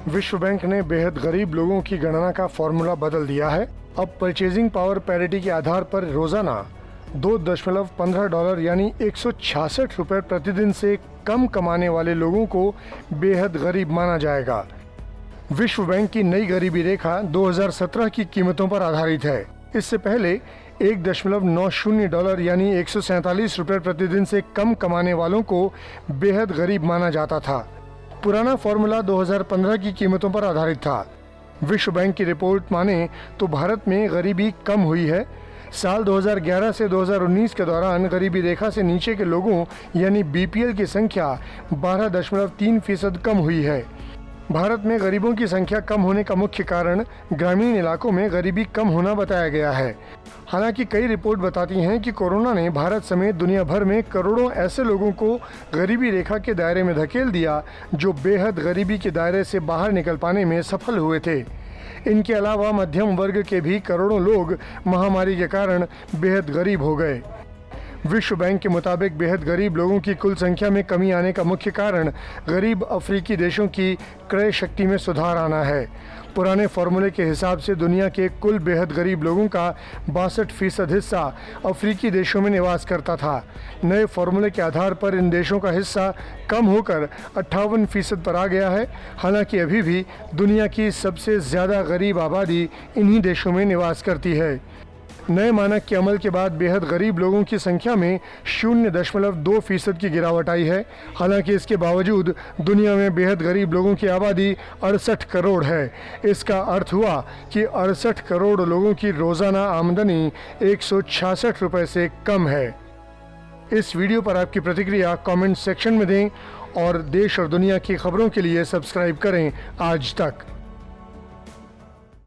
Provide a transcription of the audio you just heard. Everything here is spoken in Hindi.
विश्व बैंक ने बेहद गरीब लोगों की गणना का फॉर्मूला बदल दिया है। अब परचेजिंग पावर पैरिटी के आधार पर रोजाना $2.15 यानी 166 रुपए प्रतिदिन से कम कमाने वाले लोगों को बेहद गरीब माना जाएगा। विश्व बैंक की नई गरीबी रेखा 2017 की कीमतों पर आधारित है। इससे पहले $1.90 यानी 147 रुपए प्रतिदिन से कम कमाने वालों को बेहद गरीब माना जाता था। पुराना फॉर्मूला 2015 की कीमतों पर आधारित था। विश्व बैंक की रिपोर्ट माने तो भारत में गरीबी कम हुई है। साल 2011 से 2019 के दौरान गरीबी रेखा से नीचे के लोगों यानी बीपीएल की संख्या 12.3% कम हुई है। भारत में गरीबों की संख्या कम होने का मुख्य कारण ग्रामीण इलाकों में गरीबी कम होना बताया गया है। हालांकि कई रिपोर्ट बताती हैं कि कोरोना ने भारत समेत दुनिया भर में करोड़ों ऐसे लोगों को गरीबी रेखा के दायरे में धकेल दिया जो बेहद गरीबी के दायरे से बाहर निकल पाने में सफल हुए थे। इनके अलावा मध्यम वर्ग के भी करोड़ों लोग महामारी के कारण बेहद गरीब हो गए। विश्व बैंक के मुताबिक बेहद गरीब लोगों की कुल संख्या में कमी आने का मुख्य कारण गरीब अफ्रीकी देशों की क्रय शक्ति में सुधार आना है। पुराने फॉर्मूले के हिसाब से दुनिया के कुल बेहद गरीब लोगों का 62% हिस्सा अफ्रीकी देशों में निवास करता था। नए फॉर्मूले के आधार पर इन देशों का हिस्सा कम होकर 58% पर आ गया है। हालांकि अभी भी दुनिया की सबसे ज़्यादा गरीब आबादी इन्हीं देशों में निवास करती है। नए मानक के अमल के बाद बेहद गरीब लोगों की संख्या में 0.2% की गिरावट आई है। हालांकि इसके बावजूद दुनिया में बेहद गरीब लोगों की आबादी 68 करोड़ है। इसका अर्थ हुआ कि 68 करोड़ लोगों की रोज़ाना आमदनी 166 रुपये से कम है। इस वीडियो पर आपकी प्रतिक्रिया कमेंट सेक्शन में दें और देश और दुनिया की खबरों के लिए सब्सक्राइब करें आज तक।